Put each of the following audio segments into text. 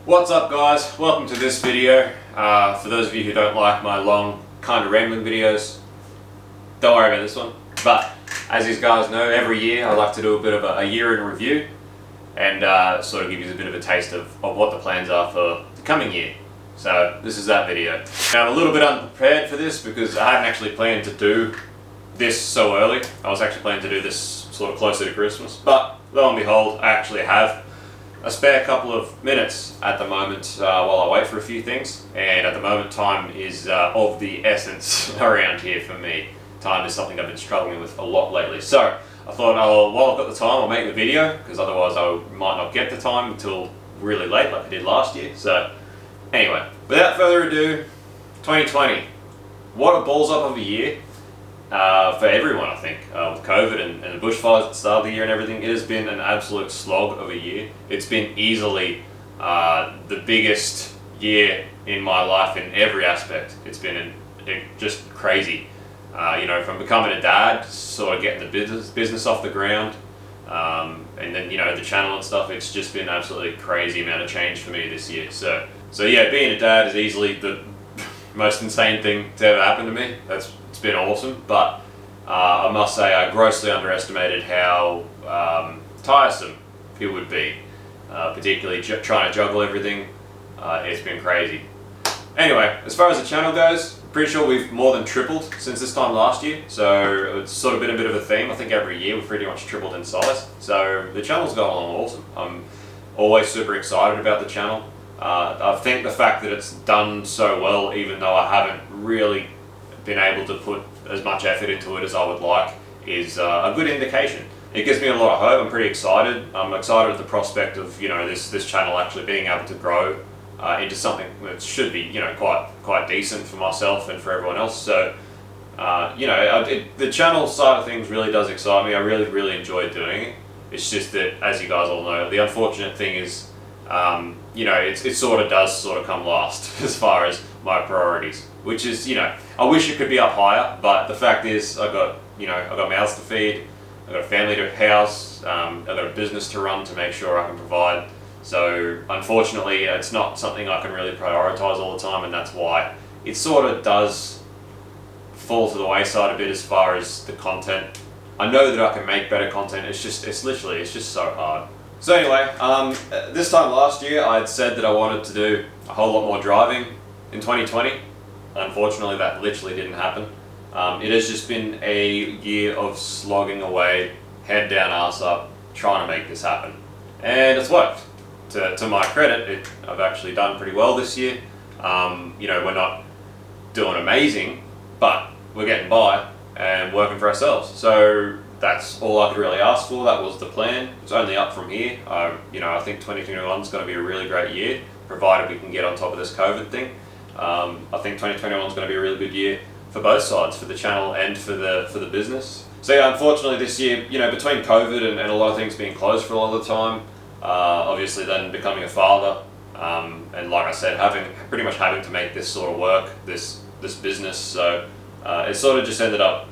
What's up guys, welcome to this video. For those of you who don't like my long kind of rambling videos, don't worry about this one. But as these guys know, every year I like to do a bit of a year in review and sort of give you a bit of a taste of what the plans are for the coming year. So this is that video. Now I'm a little bit unprepared for this because I hadn't actually planned to do this so early. I was actually planning to do this sort of closer to Christmas, but lo and behold, I actually have a spare couple of minutes at the moment while I wait for a few things, and at the moment time is of the essence around here for me. Time is something I've been struggling with a lot lately, so I thought while I've got the time I'll make the video, because otherwise I might not get the time until really late like I did last year. So anyway, without further ado, 2020, what a balls up of a year for everyone, I think, with COVID and the bushfires at the start of the year and everything. It has been an absolute slog of a year. It's been easily the biggest year in my life in every aspect. It's been just crazy. From becoming a dad, sort of getting the business off the ground, and then the channel and stuff. It's just been absolutely crazy amount of change for me this year. So yeah, being a dad is easily the most insane thing to ever happen to me. It's been awesome, but I must say I grossly underestimated how tiresome it would be, particularly trying to juggle everything. It's been crazy. Anyway, as far as the channel goes, pretty sure we've more than tripled since this time last year, so it's sort of been a bit of a theme. I think every year we've pretty much tripled in size, so the channel's gone along awesome. I'm always super excited about the channel. I think the fact that it's done so well, even though I haven't really been able to put as much effort into it as I would like, is a good indication. It gives me a lot of hope. I'm pretty excited. I'm excited at the prospect of this channel actually being able to grow into something that should be quite decent for myself and for everyone else. So the channel side of things really does excite me. I really enjoy doing it. It's just that, as you guys all know, the unfortunate thing is it sort of come last as far as my priorities, which is, I wish it could be up higher, but the fact is I've got mouths to feed, I've got a family to house, I've got a business to run to make sure I can provide. So unfortunately it's not something I can really prioritize all the time, and that's why it sort of does fall to the wayside a bit as far as the content. I know that I can make better content, it's just so hard. So anyway, this time last year I had said that I wanted to do a whole lot more driving in 2020. Unfortunately that literally didn't happen. It has just been a year of slogging away, head down, arse up, trying to make this happen. And it's worked. To my credit, I've actually done pretty well this year. We're not doing amazing, but we're getting by and working for ourselves. So that's all I could really ask for. That was the plan. It's only up from here. I think 2021 is going to be a really great year, provided we can get on top of this COVID thing. I think 2021 is going to be a really good year for both sides, for the channel and for the business. So yeah, unfortunately this year, between COVID and a lot of things being closed for a lot of the time, obviously then becoming a father, and like I said, pretty much having to make this sort of work, this business. So it sort of just ended up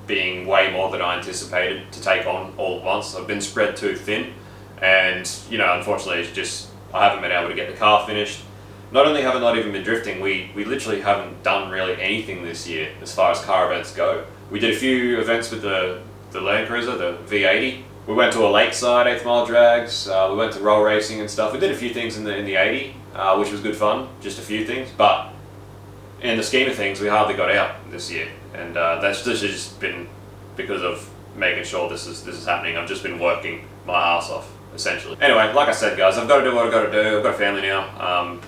being way more than I anticipated to take on all at once. I've been spread too thin, and unfortunately it's just I haven't been able to get the car finished. Not only have I not even been drifting, we literally haven't done really anything this year as far as car events go. We did a few events with the Land Cruiser, the V80. We went to a lakeside 8th mile drags, we went to roll racing and stuff. We did a few things in the 80, which was good fun, just a few things, but in the scheme of things we hardly got out this year, and that's just been because of making sure this is happening. I've just been working my ass off, essentially. Anyway, like I said guys, I've got to do what I've got to do. I've got a family now,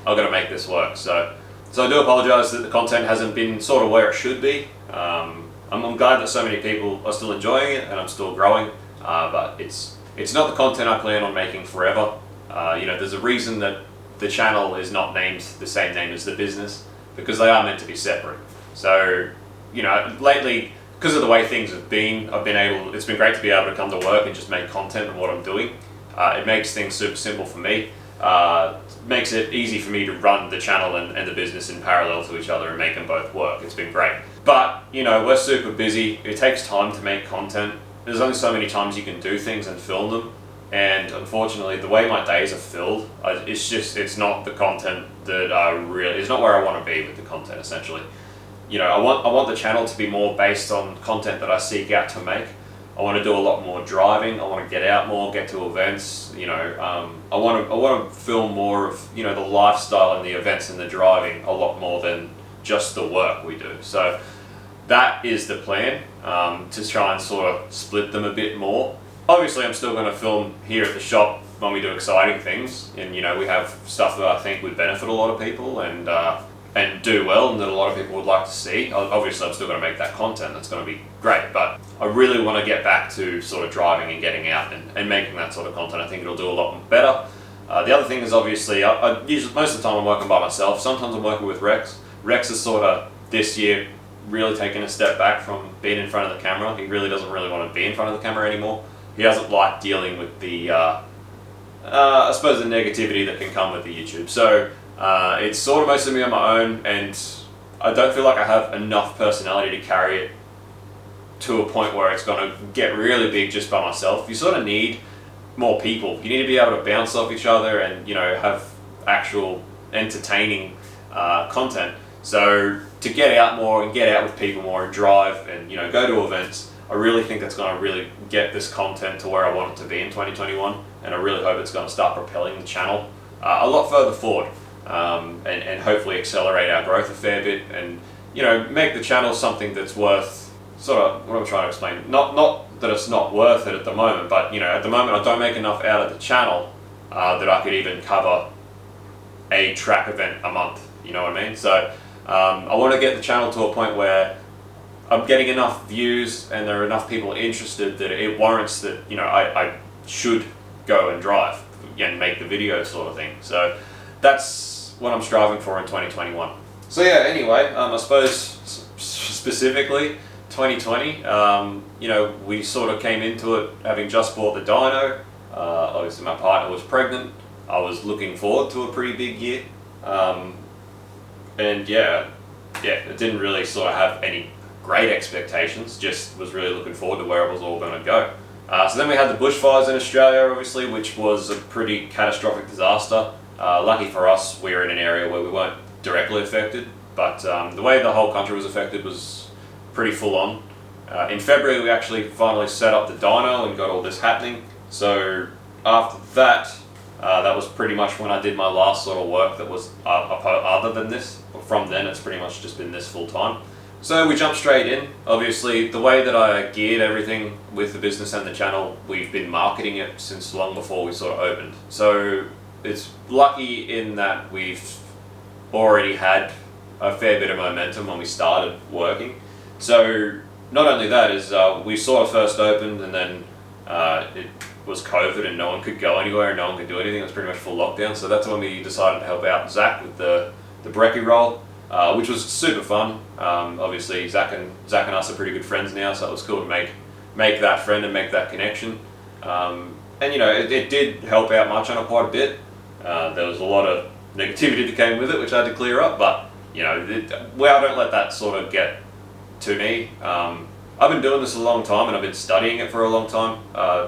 I've got to make this work. So I do apologise that the content hasn't been sort of where it should be. I'm glad that so many people are still enjoying it and I'm still growing. But it's not the content I plan on making forever. There's a reason that the channel is not named the same name as the business, because they are meant to be separate. So, lately, because of the way things have been, it's been great to be able to come to work and just make content on what I'm doing. It makes things super simple for me. Makes it easy for me to run the channel and the business in parallel to each other and make them both work. It's been great. But, we're super busy. It takes time to make content. There's only so many times you can do things and film them. and unfortunately the way my days are filled, it's not the content that it's not where I want to be with the content essentially. I want the channel to be more based on content that I seek out to make. I want to do a lot more driving. I want to get out more, get to events. I want to film more of the lifestyle and the events and the driving a lot more than just the work we do. So that is the plan, to try and sort of split them a bit more. Obviously, I'm still going to film here at the shop when we do exciting things, and we have stuff that I think would benefit a lot of people and do well, and that a lot of people would like to see. Obviously, I'm still going to make that content. That's going to be great, but I really want to get back to sort of driving and getting out and making that sort of content. I think it'll do a lot better. The other thing is obviously, I usually, most of the time I'm working by myself. Sometimes I'm working with Rex. Rex is sort of this year really taken a step back from being in front of the camera. He really doesn't really want to be in front of the camera anymore. He doesn't like dealing with the, I suppose, the negativity that can come with the YouTube. So it's sort of mostly me on my own, and I don't feel like I have enough personality to carry it to a point where it's going to get really big just by myself. You sort of need more people. You need to be able to bounce off each other and have actual entertaining content. So to get out more and get out with people more and drive and go to events, I really think that's going to really get this content to where I want it to be in 2021, and I really hope it's going to start propelling the channel a lot further forward, and hopefully accelerate our growth a fair bit, and make the channel something that's worth, sort of what I'm trying to explain. Not that it's not worth it at the moment, but at the moment I don't make enough out of the channel that I could even cover a track event a month. You know what I mean? So I want to get the channel to a point where I'm getting enough views and there are enough people interested that it warrants that I should go and drive and make the video sort of thing. So that's what I'm striving for in 2021. So yeah, anyway, I suppose specifically 2020, we sort of came into it having just bought the dyno. Obviously my partner was pregnant. I was looking forward to a pretty big year. And yeah, it didn't really sort of have any great expectations, just was really looking forward to where it was all going to go. So then we had the bushfires in Australia, obviously, which was a pretty catastrophic disaster. Lucky for us, we were in an area where we weren't directly affected, but the way the whole country was affected was pretty full on. In February, we actually finally set up the dyno and got all this happening. So after that, that was pretty much when I did my last sort of work that was other than this. From then, it's pretty much just been this full time. So we jumped straight in. Obviously, the way that I geared everything with the business and the channel, we've been marketing it since long before we sort of opened. So it's lucky in that we've already had a fair bit of momentum when we started working. So not only that is we sort of first opened and then it was COVID and no one could go anywhere and no one could do anything. It was pretty much full lockdown. So that's when we decided to help out Zach with the brekkie roll, which was super fun. Obviously Zach and us are pretty good friends now, so it was cool to make that friend and make that connection. And it did help out my channel quite a bit. There was a lot of negativity that came with it, which I had to clear up, but I don't let that sort of get to me. I've been doing this a long time and I've been studying it for a long time.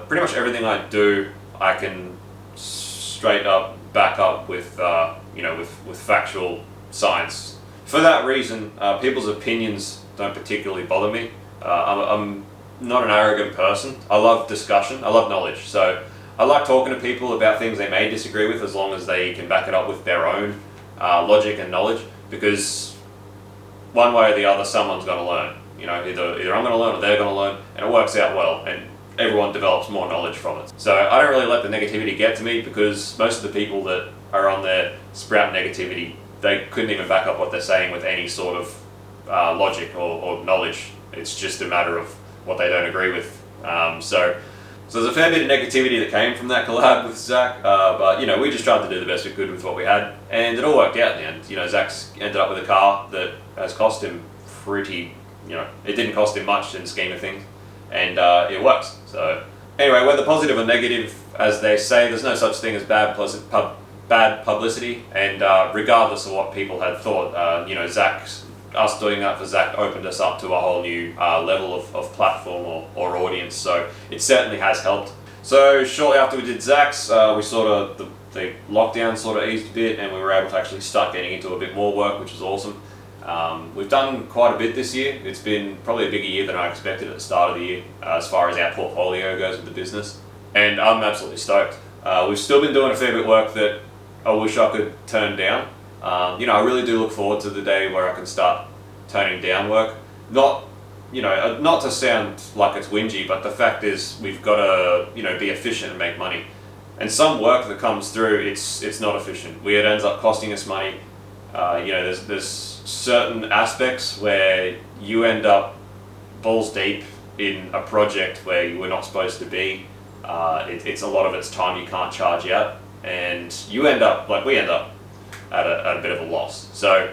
Pretty much everything I do, I can straight up back up with with factual science. For that reason, people's opinions don't particularly bother me. I'm not an arrogant person. I love discussion. I love knowledge. So I like talking to people about things they may disagree with, as long as they can back it up with their own logic and knowledge, because one way or the other, someone's going to learn. Either I'm going to learn or they're going to learn, and it works out well, and everyone develops more knowledge from it. So I don't really let the negativity get to me, because most of the people that are on there sprout negativity, they couldn't even back up what they're saying with any sort of logic or knowledge. It's just a matter of what they don't agree with. So there's a fair bit of negativity that came from that collab with Zach, but we just tried to do the best we could with what we had, and it all worked out in the end. Zach's ended up with a car that has cost him it didn't cost him much in the scheme of things, and it works. So anyway, whether positive or negative, as they say, there's no such thing as bad publicity, and regardless of what people had thought, us doing that for Zach opened us up to a whole new level of platform or audience, so it certainly has helped. So shortly after we did Zach's, we sort of, the lockdown sort of eased a bit, and we were able to actually start getting into a bit more work, which was awesome. We've done quite a bit this year. It's been probably a bigger year than I expected at the start of the year, as far as our portfolio goes with the business. And I'm absolutely stoked. We've still been doing a fair bit of work that I wish I could turn down. I really do look forward to the day where I can start turning down work. Not to sound like it's whingy, but the fact is we've got to, be efficient and make money. And some work that comes through, it's not efficient. It ends up costing us money. There's certain aspects where you end up balls deep in a project where you were not supposed to be. It's a lot of its time you can't charge out, and we end up at a bit of a loss. So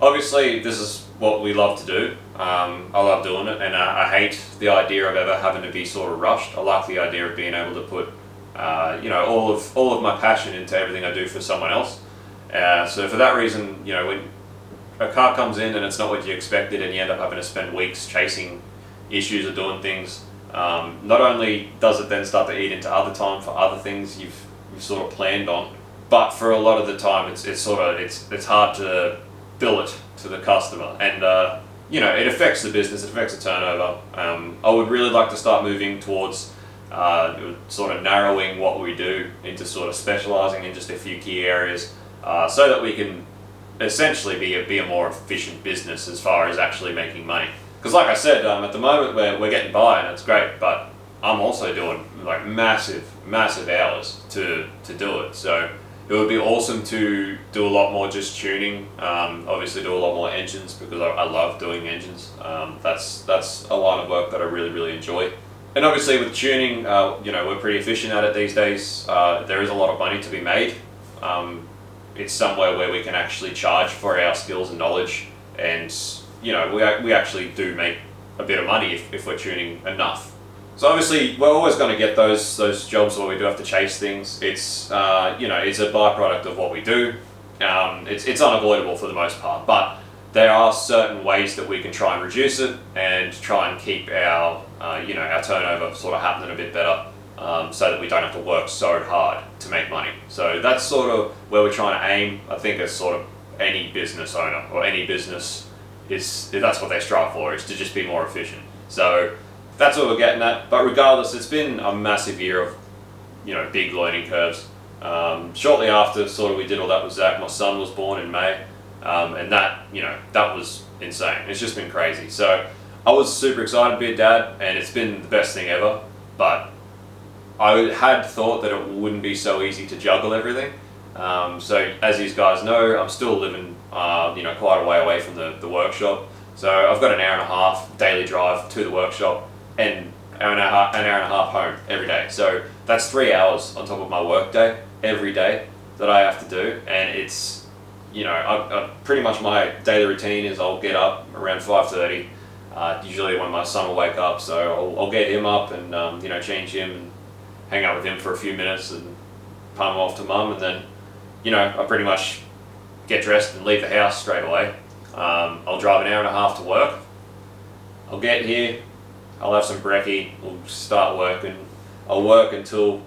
obviously this is what we love to do. I love doing it, and I hate the idea of ever having to be sort of rushed. I like the idea of being able to put all of my passion into everything I do for someone else. So for that reason, when a car comes in and it's not what you expected, and you end up having to spend weeks chasing issues or doing things, not only does it then start to eat into other time for other things you've sort of planned on, but for a lot of the time it's hard to bill it to the customer, and it affects the business, it affects the turnover. I would really like to start moving towards sort of narrowing what we do into sort of specialising in just a few key areas, so that we can essentially be a more efficient business as far as actually making money. Because like I said, at the moment we're getting by and it's great, but I'm also doing like massive hours to do it. So it would be awesome to do a lot more just tuning, obviously do a lot more engines, because I love doing engines. That's a line of work that I really enjoy. And obviously with tuning, we're pretty efficient at it these days. There is a lot of money to be made. It's somewhere where we can actually charge for our skills and knowledge, and we actually do make a bit of money if we're tuning enough. So obviously we're always going to get those jobs where we do have to chase things. It's it's a byproduct of what we do. It's unavoidable for the most part, but there are certain ways that we can try and reduce it and try and keep our our turnover sort of happening a bit better, so that we don't have to work so hard to make money. So that's sort of where we're trying to aim. I think as sort of any business owner or any business that's what they strive for, is to just be more efficient. So that's what we're getting at. But regardless, it's been a massive year of big learning curves. Shortly after sort of we did all that with Zach, my son was born in May, and that was insane. It's just been crazy. So I was super excited to be a dad, and it's been the best thing ever. But I had thought that it wouldn't be so easy to juggle everything. So as you guys know, I'm still living quite a way away from the workshop. So I've got an hour and a half daily drive to the workshop, and an hour and a half home every day. So that's 3 hours on top of my work day every day that I have to do. And it's I pretty much my daily routine is I'll get up around 5:30, usually when my son will wake up. So I'll get him up and change him and hang out with him for a few minutes and palm him off to mum, and then I pretty much get dressed and leave the house straight away. I'll drive an hour and a half to work. I'll get here, I'll have some brekkie, we'll start working. I'll work until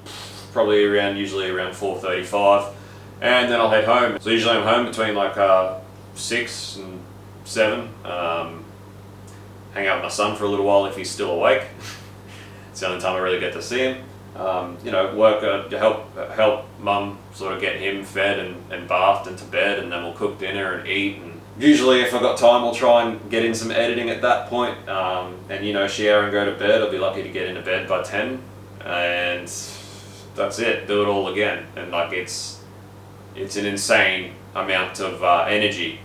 probably usually around 4:35, and then I'll head home. So usually I'm home between like 6 and 7. Hang out with my son for a little while if he's still awake. It's the only time I really get to see him. Work to help mum sort of get him fed and bathed and to bed, and then we'll cook dinner and eat. And usually if I've got time, I'll try and get in some editing at that point. And shower and go to bed. I'll be lucky to get into bed by 10, and that's it. Do it all again, and like it's an insane amount of energy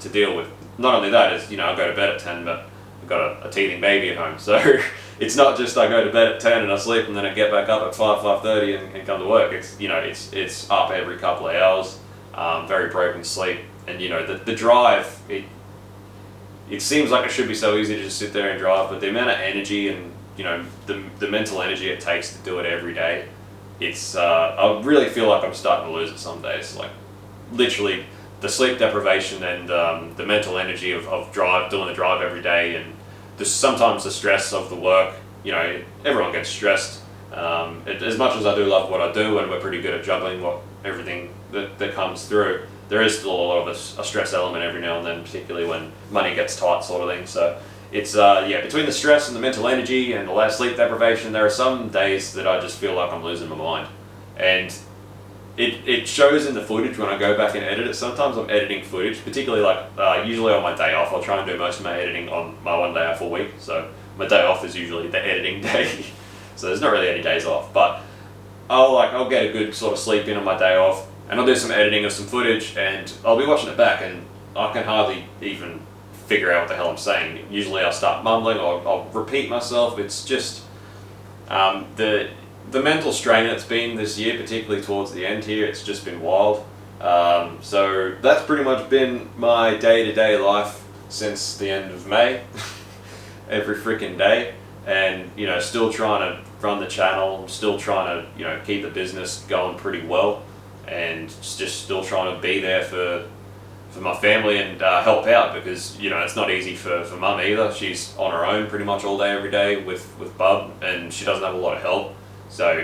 to deal with. Not only that is I go to bed at 10, but I've got a teething baby at home, so. It's not just I go to bed at 10 and I sleep and then I get back up at 5:30 and come to work. It's it's up every couple of hours, very broken sleep, and the drive. It seems like it should be so easy to just sit there and drive, but the amount of energy and the mental energy it takes to do it every day, I really feel like I'm starting to lose it some days. Like literally the sleep deprivation and the mental energy of doing the drive every day, and sometimes the stress of the work. Everyone gets stressed As much as I do love what I do, and we're pretty good at juggling everything that comes through, there is still a lot of a stress element every now and then, particularly when money gets tight, sort of thing. So it's between the stress and the mental energy and the sleep deprivation, there are some days that I just feel like I'm losing my mind, and it shows in the footage when I go back and edit it. Sometimes I'm editing footage, particularly usually on my day off. I'll try and do most of my editing on my one day off a week, so my day off is usually the editing day. So there's not really any days off, but I'll get a good sort of sleep in on my day off, and I'll do some editing of some footage, and I'll be watching it back, and I can hardly even figure out what the hell I'm saying. Usually I'll start mumbling, or I'll repeat myself. It's just the mental strain it's been this year, particularly towards the end here. It's just been wild. So that's pretty much been my day-to-day life since the end of May. Every freaking day, and still trying to run the channel, still trying to keep the business going pretty well, and just still trying to be there for my family and help out, because it's not easy for mum either. She's on her own pretty much all day every day with Bub, and she doesn't have a lot of help. So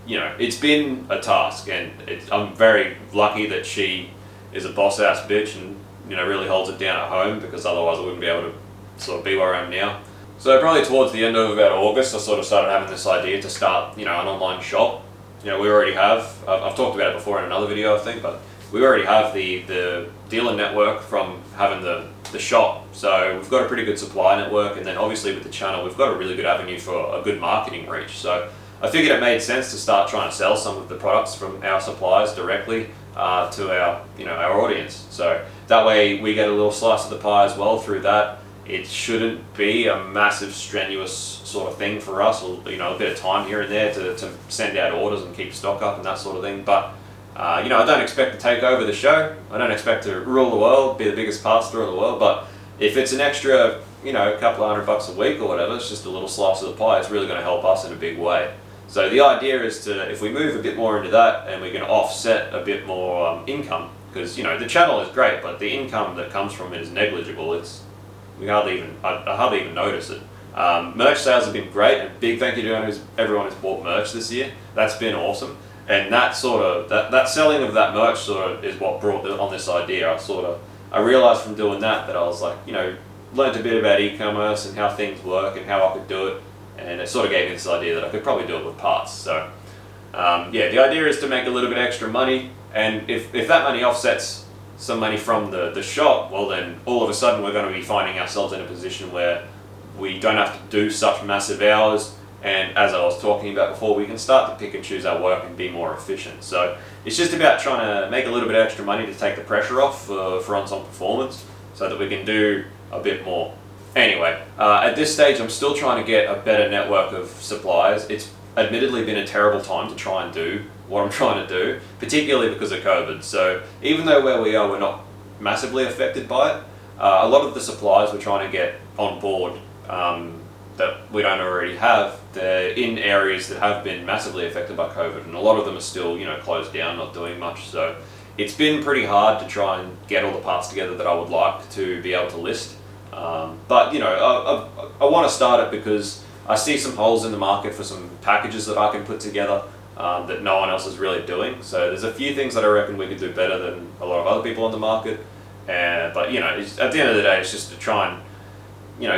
it's been a task, and I'm very lucky that she is a boss ass bitch and really holds it down at home, because otherwise I wouldn't be able to sort of be where I am now. So probably towards the end of about August, I sort of started having this idea to start, an online shop. We already have, I've talked about it before in another video, I think, but we already have the dealer network from having the shop. So we've got a pretty good supply network, and then obviously with the channel, we've got a really good avenue for a good marketing reach. So I figured it made sense to start trying to sell some of the products from our suppliers directly to our audience. So that way we get a little slice of the pie as well through that. It shouldn't be a massive strenuous sort of thing for us, or a bit of time here and there to send out orders and keep stock up and that sort of thing. But I don't expect to take over the show. I don't expect to rule the world, be the biggest pastor in the world. But if it's an extra a couple of $100 a week or whatever, it's just a little slice of the pie. It's really going to help us in a big way. So the idea is if we move a bit more into that, and we can offset a bit more income, because the channel is great, but the income that comes from it is negligible. I hardly even notice it. Merch sales have been great, and big thank you to everyone who's bought merch this year. That's been awesome, and that selling of that merch sort of is what brought on this idea. I realized from doing that I was like, learned a bit about e-commerce and how things work and how I could do it, and it sort of gave me this idea that I could probably do it with parts. So the idea is to make a little bit extra money, and if that money offsets some money from the shop, well then all of a sudden we're going to be finding ourselves in a position where we don't have to do such massive hours, and as I was talking about before, we can start to pick and choose our work and be more efficient. So it's just about trying to make a little bit of extra money to take the pressure off for on-site performance, so that we can do a bit more. Anyway, at this stage I'm still trying to get a better network of suppliers. It's admittedly been a terrible time to try and do what I'm trying to do, particularly because of COVID. So even though where we are, we're not massively affected by it, a lot of the suppliers we're trying to get on board that we don't already have, they're in areas that have been massively affected by COVID, and a lot of them are still closed down, not doing much. So it's been pretty hard to try and get all the parts together that I would like to be able to list. But I want to start it because I see some holes in the market for some packages that I can put together that no one else is really doing. So there's a few things that I reckon we could do better than a lot of other people on the market. But at the end of the day, it's just to try and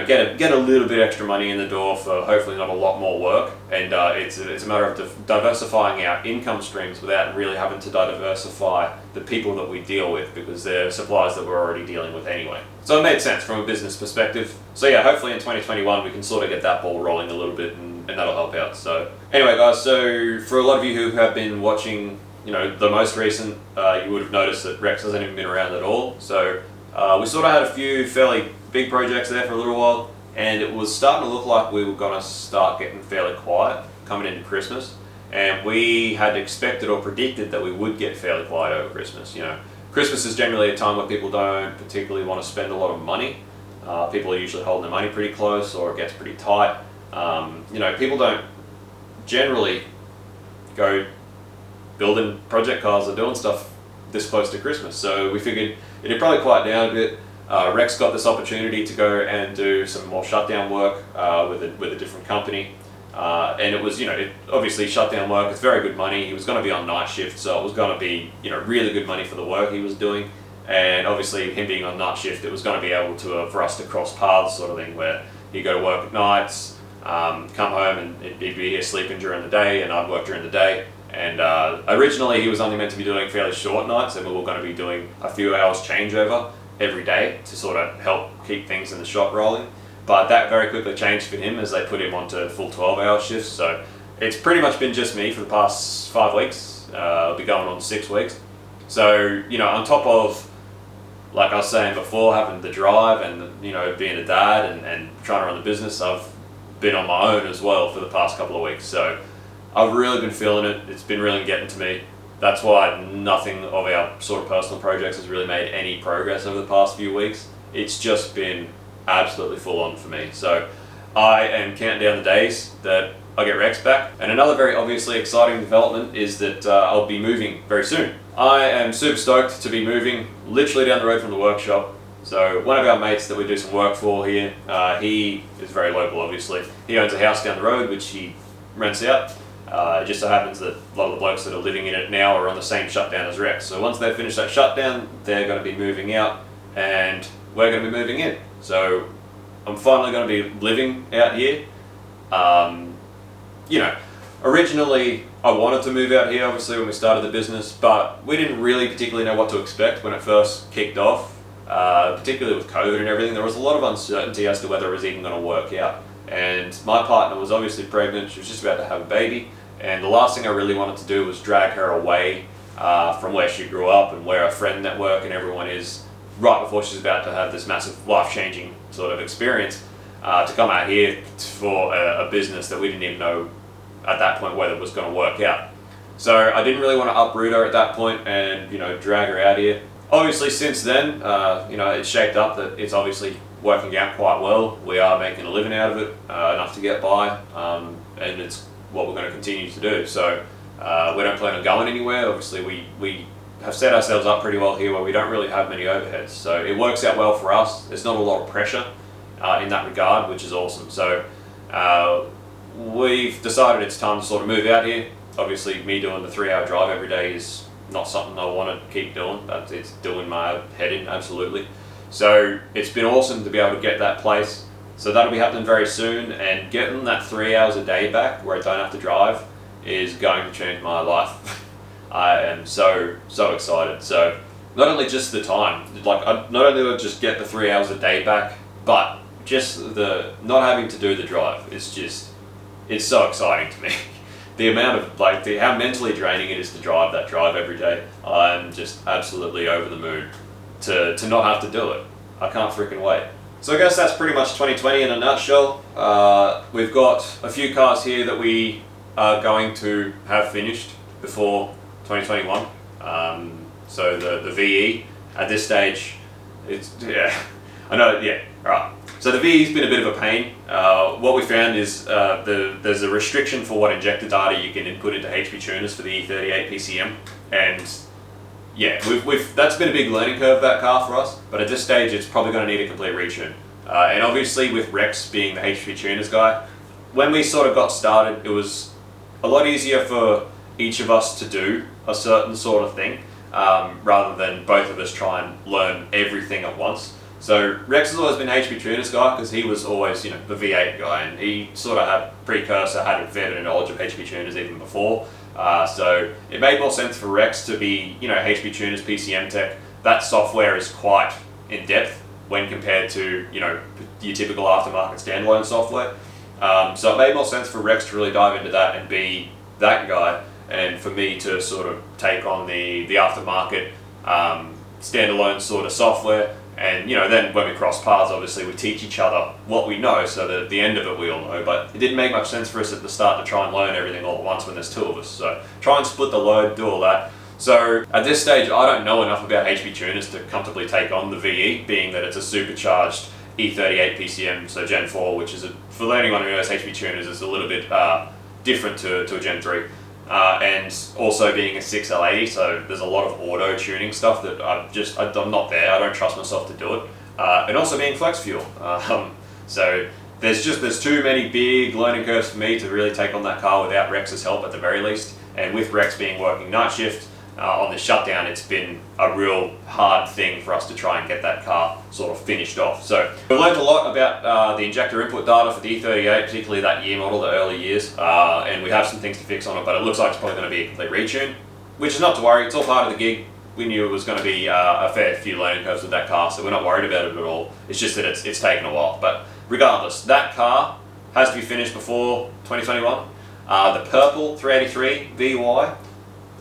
get a little bit extra money in the door for hopefully not a lot more work. And it's a matter of diversifying our income streams without really having to diversify the people that we deal with, because they're suppliers that we're already dealing with anyway. So it made sense from a business perspective. So yeah, hopefully in 2021 we can sort of get that ball rolling a little bit, and that'll help out. So anyway guys, so for a lot of you who have been watching the most recent, you would have noticed that Rex hasn't even been around at all. So we sort of had a few fairly big projects there for a little while, and it was starting to look like we were going to start getting fairly quiet coming into Christmas, and we had expected or predicted that we would get fairly quiet over Christmas. Christmas is generally a time where people don't particularly want to spend a lot of money. People are usually holding their money pretty close, or it gets pretty tight. People don't generally go building project cars or doing stuff this close to Christmas, so we figured it'd probably quiet down a bit. Rex got this opportunity to go and do some more shutdown work with a different company. and it was, it obviously shut down work. It's very good money. He was going to be on night shift, so it was going to be, really good money for the work he was doing. And obviously him being on night shift, it was going to be able to, for us to cross paths sort of thing, where he'd go to work at nights, come home and he'd be here sleeping during the day, and I'd work during the day. And originally he was only meant to be doing fairly short nights, and we were going to be doing a few hours changeover every day to sort of help keep things in the shop rolling. But that very quickly changed for him as they put him onto full 12-hour shifts. So it's pretty much been just me for the past 5 weeks. I'll be going on 6 weeks. So, on top of, like I was saying before, having the drive and, being a dad and trying to run the business, I've been on my own as well for the past couple of weeks. So I've really been feeling it. It's been really getting to me. That's why nothing of our sort of personal projects has really made any progress over the past few weeks. It's just been absolutely full on for me. So I am counting down the days that I get Rex back. And another very obviously exciting development is that I'll be moving very soon. I am super stoked to be moving literally down the road from the workshop. So one of our mates that we do some work for here, he is very local obviously. He owns a house down the road which he rents out. It just so happens that a lot of the blokes that are living in it now are on the same shutdown as Rex. So once they finish that shutdown, they're going to be moving out and we're going to be moving in. So I'm finally going to be living out here. Originally I wanted to move out here obviously when we started the business, but we didn't really particularly know what to expect when it first kicked off. Particularly with COVID and everything, there was a lot of uncertainty as to whether it was even going to work out. And my partner was obviously pregnant, she was just about to have a baby, and the last thing I really wanted to do was drag her away from where she grew up and where her friend network and everyone is right before she's about to have this massive life-changing sort of experience, to come out here for a business that we didn't even know at that point whether it was going to work out. So I didn't really want to uproot her at that point and drag her out here. Obviously since then, it's shaped up that it's obviously working out quite well. We are making a living out of it, enough to get by, and it's what we're going to continue to do. So we don't plan on going anywhere. Obviously we have set ourselves up pretty well here where we don't really have many overheads. So it works out well for us. There's not a lot of pressure in that regard, which is awesome. So we've decided it's time to sort of move out here. Obviously me doing the 3-hour drive every day is not something I want to keep doing. It's doing my head in, absolutely. So it's been awesome to be able to get that place. So that'll be happening very soon, and getting that 3 hours a day back where I don't have to drive is going to change my life. I am so excited. So not only just the time, not only will I just get the 3 hours a day back, but just the not having to do the drive is just, it's so exciting to me. The amount of how mentally draining it is to drive that drive every day. I'm just absolutely over the moon to not have to do it. I can't freaking wait. So I guess that's pretty much 2020 in a nutshell. We've got a few cars here that we are going to have finished before 2021. So the VE at this stage, right. So the VE's been a bit of a pain. What we found is there's a restriction for what injector data you can input into HP tuners for the E38 PCM, and yeah, that's been a big learning curve, that car, for us, but at this stage it's probably going to need a complete retune. And obviously with Rex being the HP tuners guy, when we sort of got started, it was a lot easier for each of us to do a certain sort of thing, rather than both of us try and learn everything at once. So Rex has always been HP tuners guy because he was always, the V8 guy, and he sort of had precursor, had a fair bit of knowledge of HP tuners even before. So it made more sense for Rex to be, HP tuners, PCM tech. That software is quite in depth when compared to, your typical aftermarket standalone software. So it made more sense for Rex to really dive into that and be that guy, and for me to sort of take on the aftermarket standalone sort of software. And then when we cross paths, obviously we teach each other what we know, so that at the end of it we all know. But it didn't make much sense for us at the start to try and learn everything all at once when there's two of us. So try and split the load, do all that. So at this stage I don't know enough about HP tuners to comfortably take on the VE, being that it's a supercharged E38 PCM, so Gen 4, which is, for anyone who knows HP tuners, is a little bit different to a Gen 3. And also being a 6L80, so there's a lot of auto tuning stuff that I'm not there, I don't trust myself to do it. And also being flex fuel. So there's too many big learning curves for me to really take on that car without Rex's help at the very least. And with Rex being working night shift on the shutdown, it's been a real hard thing for us to try and get that car sort of finished off. So we've learned a lot about the injector input data for the E38, particularly that year model, the early years, and we have some things to fix on it, but it looks like it's probably going to be a complete retune, which is not to worry. It's all part of the gig. We knew it was going to be a fair few learning curves with that car, so we're not worried about it at all. It's just that it's taken a while. But regardless, that car has to be finished before 2021. The purple 383 VY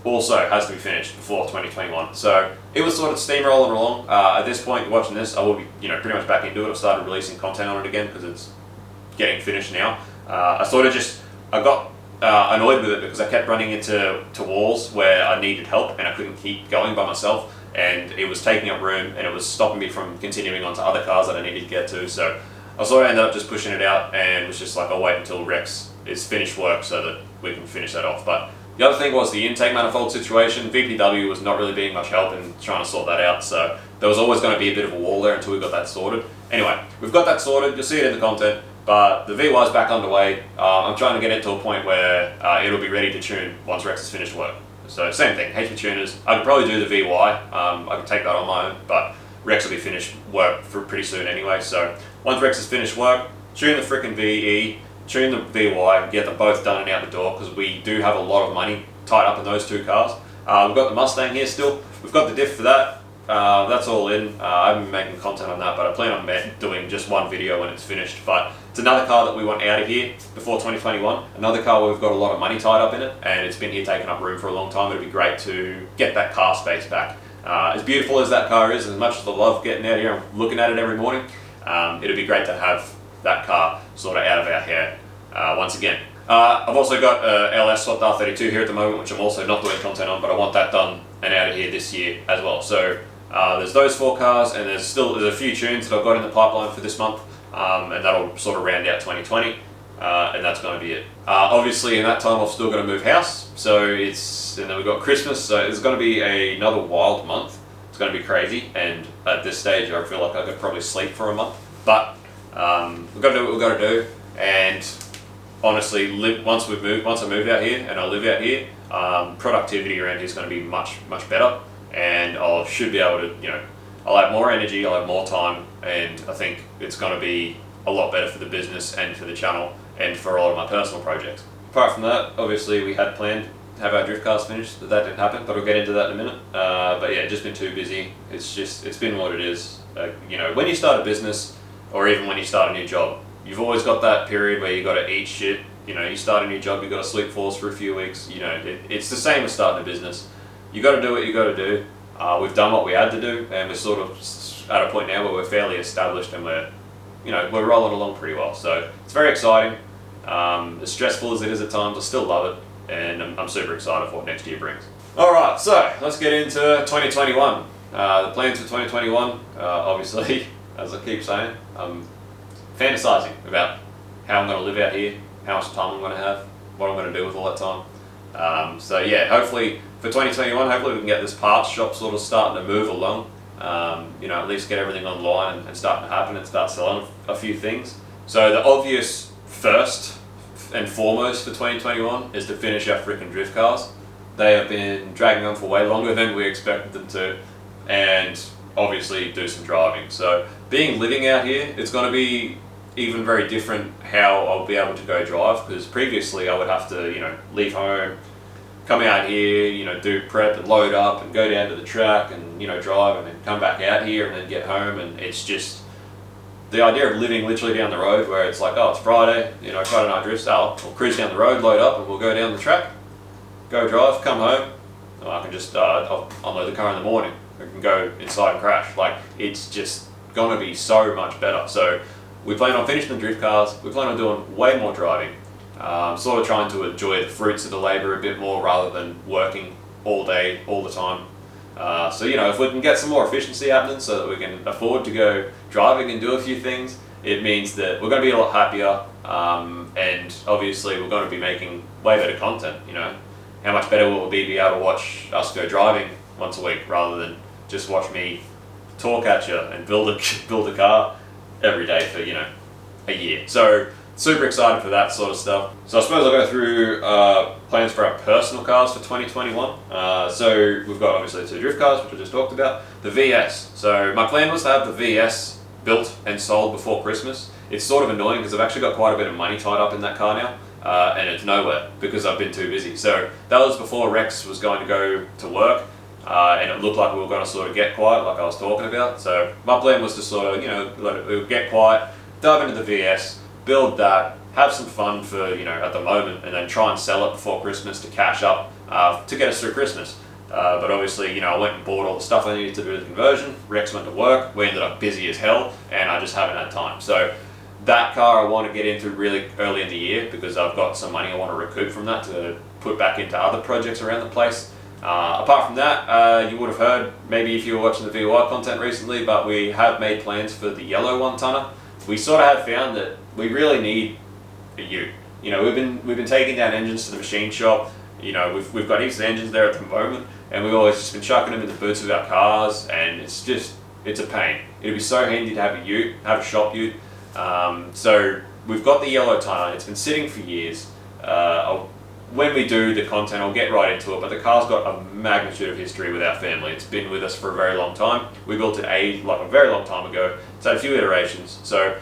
also has to be finished before 2021. So it was sort of steamrolling along. At this point, watching this, I will be pretty much back into it. I've started releasing content on it again because it's getting finished now. I got annoyed with it because I kept running into walls where I needed help and I couldn't keep going by myself, and it was taking up room and it was stopping me from continuing onto other cars that I needed to get to. So I sort of ended up just pushing it out and was just like, I'll wait until Rex is finished work so that we can finish that off. But the other thing was the intake manifold situation. VPW was not really being much help in trying to sort that out, so there was always going to be a bit of a wall there until we got that sorted. Anyway, we've got that sorted. You'll see it in the content. But the VY is back underway. I'm trying to get it to a point where it'll be ready to tune once Rex has finished work. So same thing, HP tuners. I could probably do the VY. I could take that on my own, but Rex will be finished work for pretty soon anyway. So once Rex has finished work, tune the frickin' VE, tune the VY, and get them both done and out the door, because we do have a lot of money tied up in those two cars. We've got the Mustang here still. We've got the diff for that. That's all in. I haven't been making content on that, but I plan on doing just one video when it's finished. But it's another car that we want out of here before 2021. Another car where we've got a lot of money tied up in it, and it's been here taking up room for a long time. It'd be great to get that car space back. As beautiful as that car is, as much as I love getting out here and looking at it every morning, it'd be great to have that car sort of out of our hair once again. I've also got LS swapped R32 here at the moment, which I'm also not doing content on, but I want that done and out of here this year as well. So there's those 4 cars, and there's a few tunes that I've got in the pipeline for this month, and that'll sort of round out 2020, and that's going to be it. Obviously, in that time, I've still got to move house, and then we've got Christmas, so it's going to be another wild month. It's going to be crazy, and at this stage, I feel like I could probably sleep for a month, but we've got to do what we've got to do, and honestly, once I move out here and I live out here, productivity around here is going to be much better, and I should be able to, I'll have more energy, I'll have more time, and I think it's going to be a lot better for the business and for the channel and for all of my personal projects. Apart from that, obviously we had planned to have our drift cars finished, but that didn't happen, but I'll get into that in a minute. But yeah, just been too busy. It's been what it is. When you start a business, or even when you start a new job, you've always got that period where you got to eat shit. You start a new job, you got to sleep force for a few weeks. It's the same as starting a business. You got to do what you got to do. We've done what we had to do, and we're sort of at a point now where we're fairly established, and we're rolling along pretty well. So it's very exciting. As stressful as it is at times, I still love it, and I'm super excited for what next year brings. All right, so let's get into 2021. The plans for 2021, obviously, as I keep saying, I'm fantasizing about how I'm going to live out here, how much time I'm going to have, what I'm going to do with all that time. So yeah, hopefully for 2021, hopefully we can get this parts shop sort of starting to move along. At least get everything online and starting to happen and start selling a few things. So the obvious first and foremost for 2021 is to finish our freaking drift cars. They have been dragging on for way longer than we expected them to, and obviously do some driving. So living out here, it's going to be even very different how I'll be able to go drive, because previously I would have to, leave home, come out here, do prep and load up and go down to the track and, drive and then come back out here and then get home. And it's just the idea of living literally down the road where it's like, oh, it's Friday, Friday night drifts, we'll cruise down the road, load up, and we'll go down the track, go drive, come home. I can just I'll unload the car in the morning. I can go inside and crash. Like, it's just going to be so much better. So we plan on finishing the drift cars. We plan on doing way more driving. Sort of trying to enjoy the fruits of the labour a bit more rather than working all day, all the time. So if we can get some more efficiency happening so that we can afford to go driving and do a few things, it means that we're going to be a lot happier, and obviously we're going to be making way better content. How much better will it be able to watch us go driving once a week rather than just watch me talk at you and build a car every day for a year. So super excited for that sort of stuff. So I suppose I'll go through plans for our personal cars for 2021. So we've got obviously the 2 drift cars, which I just talked about. The VS. So my plan was to have the VS built and sold before Christmas. It's sort of annoying because I've actually got quite a bit of money tied up in that car now. And it's nowhere because I've been too busy. So that was before Rex was going to go to work. And it looked like we were going to sort of get quiet, like I was talking about. So my plan was to sort of, let it get quiet, dive into the VS, build that, have some fun for, at the moment, and then try and sell it before Christmas to cash up to get us through Christmas. But obviously, I went and bought all the stuff I needed to do the conversion. Rex went to work. We ended up busy as hell, and I just haven't had time. So that car I want to get into really early in the year because I've got some money I want to recoup from that to put back into other projects around the place. Apart from that, you would have heard, maybe if you were watching the VY content recently, but we have made plans for the yellow 1-tonner. We sort of have found that we really need a ute. We've been taking down engines to the machine shop. We've got heaps of engines there at the moment, and we've always just been chucking them in the boots of our cars, and it's a pain. It'd be so handy to have a ute, have a shop ute. So we've got the yellow tonner. It's been sitting for years. When we do the content, I'll get right into it, but the car's got a magnitude of history with our family. It's been with us for a very long time. We built it a very long time ago. It's had a few iterations. So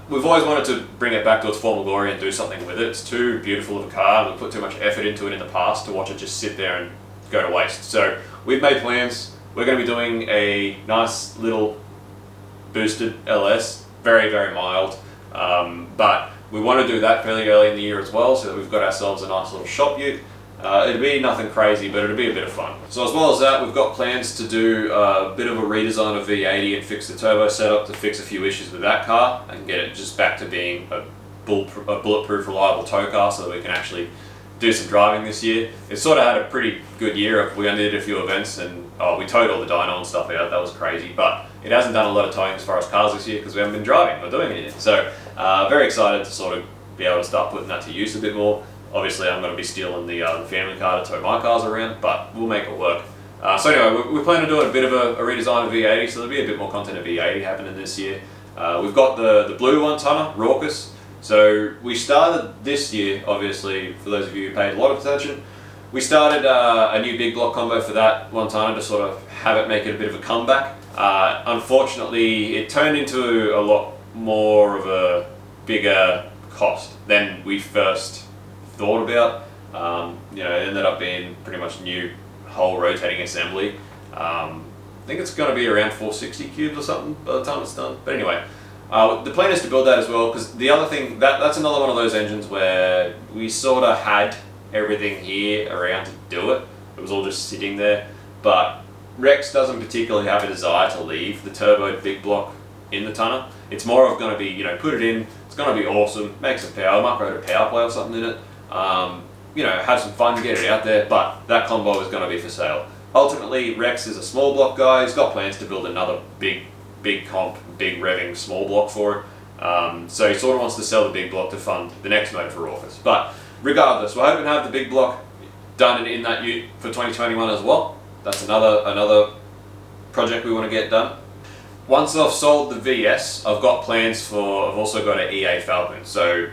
we've always wanted to bring it back to its former glory and do something with it. It's too beautiful of a car. We've put too much effort into it in the past to watch it just sit there and go to waste. So we've made plans. We're going to be doing a nice little boosted LS, very, very mild. But we want to do that fairly early in the year as well, so that we've got ourselves a nice little shop ute. It'll be nothing crazy, but it'll be a bit of fun. So as well as that, we've got plans to do a bit of a redesign of V80 and fix the turbo setup to fix a few issues with that car and get it just back to being a bulletproof, reliable tow car so that we can actually do some driving this year. It sort of had a pretty good year. We only did a few events and we towed all the dyno and stuff out. That was crazy, but it hasn't done a lot of towing as far as cars this year because we haven't been driving or doing anything. So very excited to sort of be able to start putting that to use a bit more. Obviously, I'm going to be stealing the family car to tow my cars around, but we'll make it work. So anyway, we plan to do a bit of a redesign of V80, so there'll be a bit more content of V80 happening this year. We've got the blue 1-tonner, Raucous. So we started this year, obviously, for those of you who paid a lot of attention, we started a new big block combo for that 1-tonner to sort of have it make it a bit of a comeback. Unfortunately, it turned into a lot more of a bigger cost than we first thought about. It ended up being pretty much new whole rotating assembly. I think it's going to be around 460 cubes or something by the time it's done. But anyway, the plan is to build that as well, because the other thing, that's another one of those engines where we sort of had everything here around to do it. It was all just sitting there. But Rex doesn't particularly have a desire to leave the turbo big block in the tonner. It's more of going to be, put it in, it's going to be awesome, make some power, might go to power play or something in it. Have some fun, get it out there, but that combo is going to be for sale. Ultimately, Rex is a small block guy. He's got plans to build another big comp, big revving small block for it. So he sort of wants to sell the big block to fund the next motor for Raucous. But regardless, we're hoping to have the big block done in that ute for 2021 as well. That's another project we want to get done. Once I've sold the VS, I've got plans for, I've also got an EA Falcon. So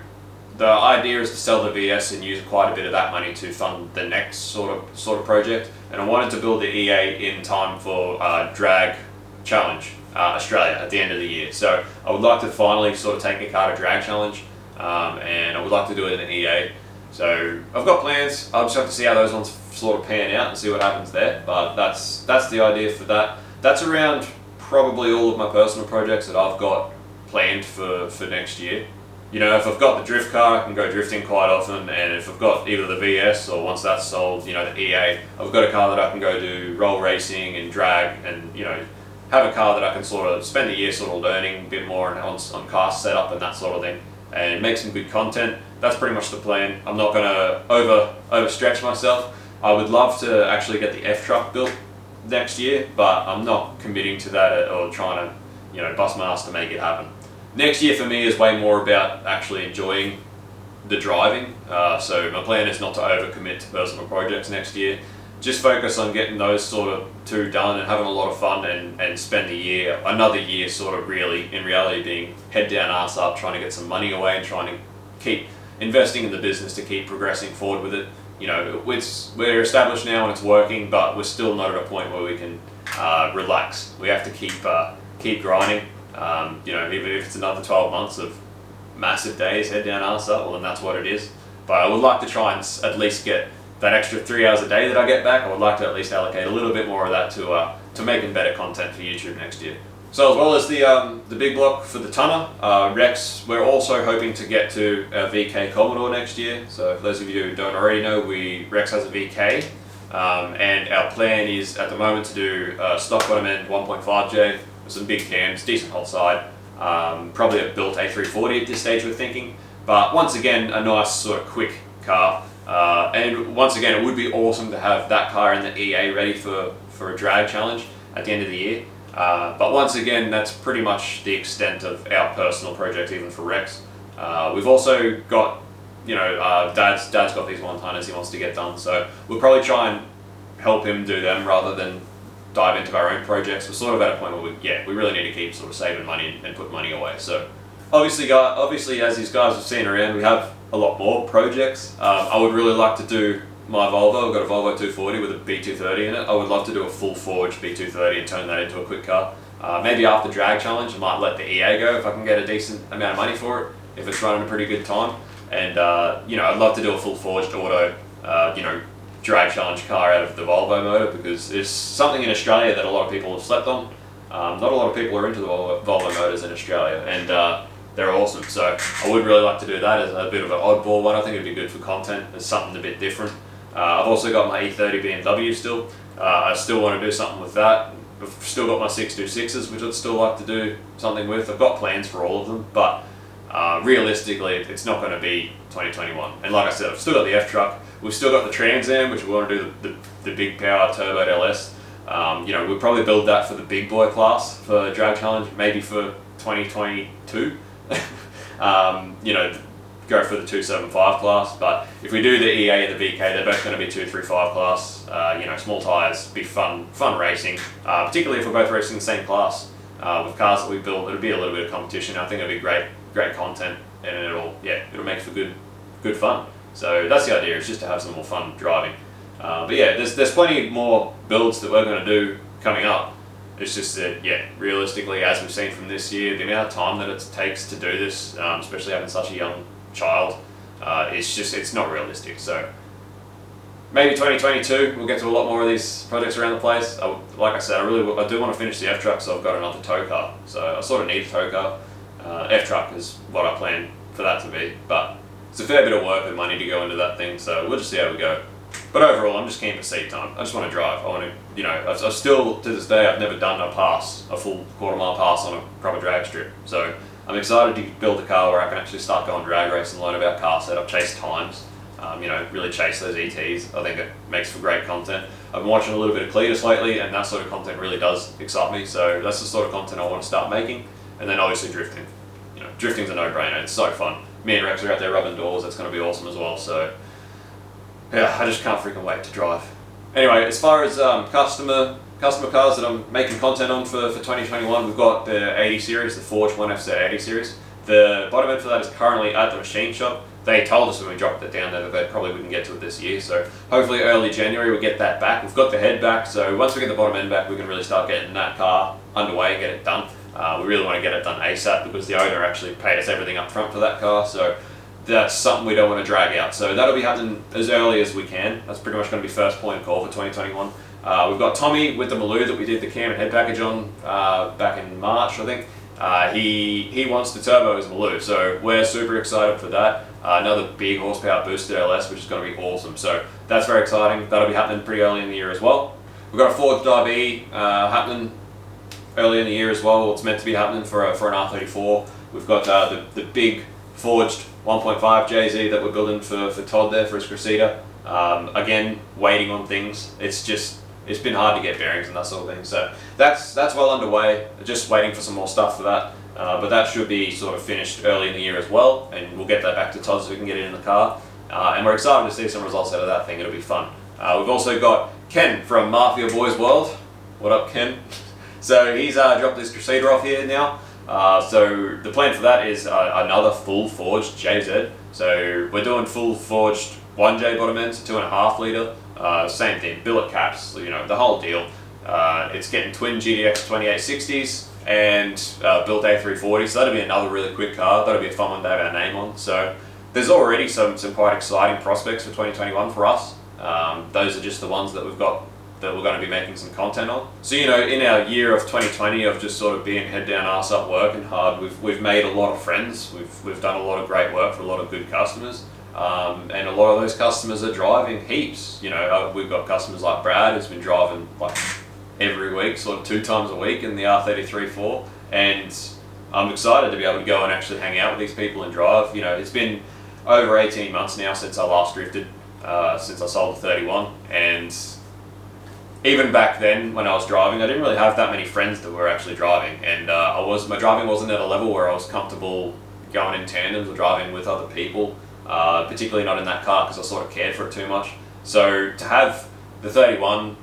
the idea is to sell the VS and use quite a bit of that money to fund the next sort of project. And I wanted to build the EA in time for Drag Challenge Australia at the end of the year. So I would like to finally sort of take a car to Drag Challenge, and I would like to do it in an EA. So I've got plans. I'll just have to see how those ones sort of pan out and see what happens there. But that's the idea for that. That's around probably all of my personal projects that I've got planned for next year. If I've got the drift car, I can go drifting quite often, and if I've got either the VS or once that's sold, the EA, I've got a car that I can go do roll racing and drag and, have a car that I can sort of spend the year sort of learning a bit more on car setup and that sort of thing, and make some good content. That's pretty much the plan. I'm not going to overstretch myself. I would love to actually get the F-Truck built next year, but I'm not committing to that or trying to, bust my ass to make it happen. Next year for me is way more about actually enjoying the driving. So my plan is not to overcommit to personal projects next year. just focus on getting those sort of two done and having a lot of fun, and spend another year sort of really, in reality, being head down, ass up, trying to get some money away and trying to keep investing in the business to keep progressing forward with it. You know, we're established now and it's working, but we're still not at a point where we can relax. We have to keep grinding. You know, even if it's another 12 months of massive days, head down, ass up, well then that's what it is. But I would like to try and at least get that extra 3 hours a day that I get back. I would like to at least allocate a little bit more of that to making better content for YouTube next year. So as well as the big block for the tonner, Rex, we're also hoping to get to a VK Commodore next year. So for those of you who don't already know, Rex has a VK, and our plan is at the moment to do stock bottom end 1.5J with some big cams, decent hot side, probably a built A340 at this stage we're thinking. But once again, a nice sort of quick car. And once again, it would be awesome to have that car in the EA ready for a drag challenge at the end of the year. But once again, that's pretty much the extent of our personal projects, even for Rex. We've also got, you know, Dad's got these one-liners he wants to get done, so we'll probably try and help him do them rather than dive into our own projects. We're sort of at a point where we really need to keep sort of saving money and put money away. So obviously, as these guys have seen around, we have a lot more projects. I would really like to do my Volvo. I've got a Volvo 240 with a B230 in it. I would love to do a full forged B230 and turn that into a quick car. Maybe after drag challenge, I might let the EA go if I can get a decent amount of money for it, if it's running a pretty good time. And you know, I'd love to do a full forged auto, you know, drag challenge car out of the Volvo motor, because it's something in Australia that a lot of people have slept on. Not a lot of people are into the Volvo motors in Australia, and they're awesome. So I would really like to do that as a bit of an oddball one. I think it'd be good for content. It's something a bit different. I've also got my E30 BMW still. I still want to do something with that. I've still got my 626s, which I'd still like to do something with. I've got plans for all of them, but realistically, it's not going to be 2021. And like I said, I've still got the F-Truck. We've still got the Trans Am, which we want to do the big power turbo LS. You know, we'll probably build that for the big boy class for Drag Challenge, maybe for 2022. You know, go for the 275 class, but if we do the EA and the VK, they're both going to be 235 class. You know, small tyres, be fun racing, particularly if we're both racing the same class. With cars that we build, it'll be a little bit of competition. I think it'll be great content, and it'll make for good fun. So that's the idea, is just to have some more fun driving. But yeah, there's plenty more builds that we're going to do coming up. It's just that, yeah, realistically, as we've seen from this year, the amount of time that it takes to do this, especially having such a young child, it's not realistic. So maybe 2022 we'll get to a lot more of these projects around the place. Like I said, I do want to finish the F-Truck, so I've got another tow car. So I sort of need a tow car. F-Truck is what I plan for that to be, but it's a fair bit of work and money to go into that thing, so we'll just see how we go. But overall, I'm just keen for seat time. I just want to drive. I want to, you know, I've still, to this day, I've never done a full quarter-mile pass on a proper drag strip. So I'm excited to build a car where I can actually start going drag race and learn about car setup, chase times, you know, really chase those ETs. I think it makes for great content. I've been watching a little bit of Cletus lately, and that sort of content really does excite me. So that's the sort of content I want to start making. And then obviously drifting. You know, drifting's a no-brainer. It's so fun. Me and Rex are out there rubbing doors. That's going to be awesome as well. So yeah, I just can't freaking wait to drive. Anyway, as far as customer cars that I'm making content on for 2021, we've got the 80 series, the Forge 1FZ 80 series. The bottom end for that is currently at the machine shop. They told us when we dropped it down there that they probably wouldn't get to it this year, so hopefully early January we'll get that back. We've got the head back, so once we get the bottom end back, we can really start getting that car underway and get it done. We really want to get it done ASAP because the owner actually paid us everything up front for that car, so that's something we don't want to drag out. So that'll be happening as early as we can. That's pretty much going to be first point of call for 2021. We've got Tommy with the Maloo that we did the cam and head package on back in March, I think. He wants the turbo as Maloo, so we're super excited for that. Another big horsepower boosted LS, which is going to be awesome. So that's very exciting. That'll be happening pretty early in the year as well. We've got a forged IB happening early in the year as well. It's meant to be happening for an R34. We've got the big forged 1.5 JZ that we're building for Todd there for his Cressida. Again, waiting on things. It's been hard to get bearings and that sort of thing. So that's well underway. Just waiting for some more stuff for that. But that should be sort of finished early in the year as well, and we'll get that back to Todd so we can get it in the car. And we're excited to see some results out of that thing. It'll be fun. We've also got Ken from Mafia Boys World. What up, Ken? So he's dropped this Crusader off here now. So the plan for that is another full forged JZ. So we're doing full forged 1J bottom ends, 2.5 litre. Same thing, billet caps, the whole deal. It's getting twin GDX 2860s and built A340, so that'll be another really quick car. That'll be a fun one to have our name on. So there's already some quite exciting prospects for 2021 for us. Those are just the ones that we've got that we're going to be making some content on. So in our year of 2020 of just sort of being head down arse up working hard, we've made a lot of friends. We've done a lot of great work for a lot of good customers, and a lot of those customers are driving heaps. We've got customers like Brad who's been driving like every week, sort of 2 times a week in the R33-4, and I'm excited to be able to go and actually hang out with these people and drive. It's been over 18 months now since I last drifted, since I sold the 31, and even back then when I was driving, I didn't really have that many friends that were actually driving, and my driving wasn't at a level where I was comfortable going in tandems or driving with other people, particularly not in that car because I sort of cared for it too much. So to have the 31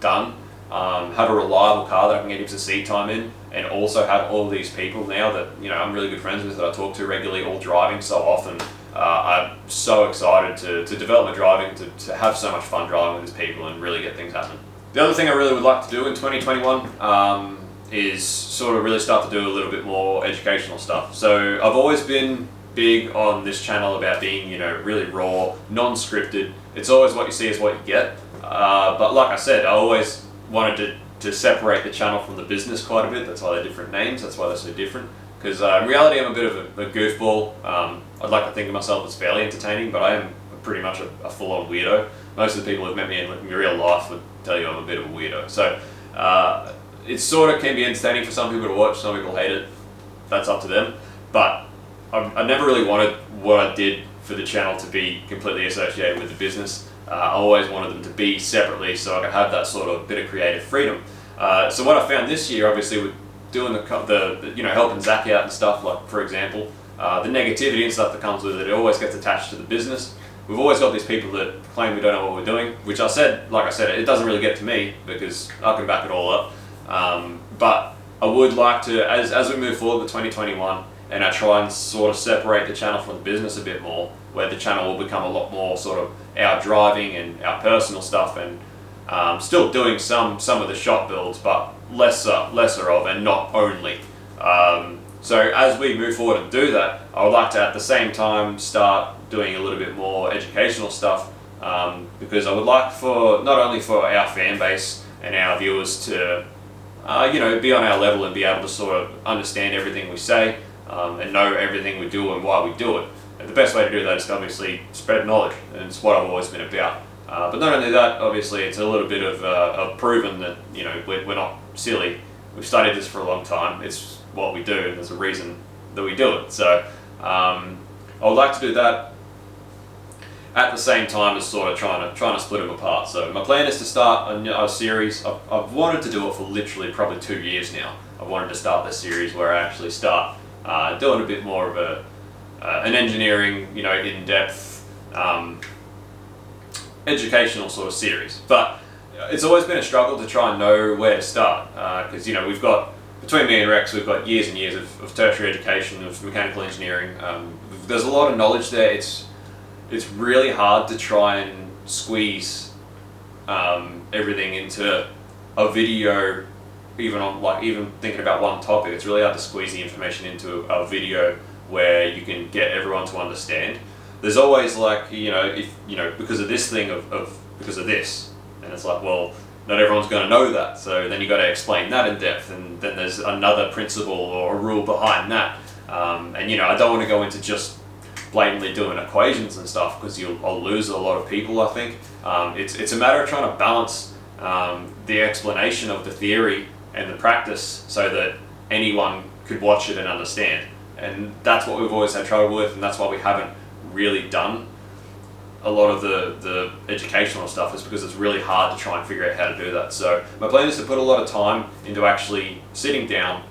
done, have a reliable car that I can get heaps of seat time in, and also have all these people now that I'm really good friends with, that I talk to regularly, all driving so often. I'm so excited to develop my driving, to have so much fun driving with these people and really get things happening. The other thing I really would like to do in 2021 is sort of really start to do a little bit more educational stuff. So I've always been big on this channel about being really raw, non-scripted. It's always what you see is what you get. But like I said, I always wanted to separate the channel from the business quite a bit. That's why they're different names, that's why they're so different. Because in reality I'm a bit of a goofball. I'd like to think of myself as fairly entertaining, but I am pretty much a full-on weirdo. Most of the people who've met me in real life would tell you I'm a bit of a weirdo. So it sort of can be entertaining for some people to watch, some people hate it. That's up to them. But I never really wanted what I did for the channel to be completely associated with the business. I always wanted them to be separately so I could have that sort of bit of creative freedom. So what I found this year, obviously, with doing the helping Zach out and stuff, like for example, the negativity and stuff that comes with it, it always gets attached to the business. We've always got these people that claim we don't know what we're doing, which like I said, it doesn't really get to me because I can back it all up. But I would like to, as we move forward to 2021, and I try and sort of separate the channel from the business a bit more, where the channel will become a lot more sort of our driving and our personal stuff, and still doing some of the shop builds, but lesser of, and not only. So as we move forward and do that, I would like to at the same time start doing a little bit more educational stuff, because I would like for not only for our fan base and our viewers to be on our level and be able to sort of understand everything we say, and know everything we do and why we do it. And the best way to do that is to obviously spread knowledge, and it's what I've always been about. But not only that, obviously it's a little bit of proven that we're not silly. We've studied this for a long time. It's what we do, and there's a reason that we do it. So I would like to do that at the same time as sort of trying to split them apart. So my plan is to start a series. I've wanted to do it for literally probably 2 years now. I wanted to start this series where I actually start doing a bit more of an engineering, in-depth, educational sort of series. But it's always been a struggle to try and know where to start, because we've got, between me and Rex, we've got years and years of tertiary education, of mechanical engineering. There's a lot of knowledge there. It's really hard to try and squeeze everything into a video. Even thinking about one topic, it's really hard to squeeze the information into a video where you can get everyone to understand. There's always because of this thing because of this, and it's like, well, not everyone's going to know that, so then you got to explain that in depth, and then there's another principle or a rule behind that, and I don't want to go into just blatantly doing equations and stuff because I'll lose a lot of people. I think it's a matter of trying to balance the explanation of the theory and the practice so that anyone could watch it and understand. And that's what we've always had trouble with, and that's why we haven't really done a lot of the educational stuff, is because it's really hard to try and figure out how to do that. So my plan is to put a lot of time into actually sitting down,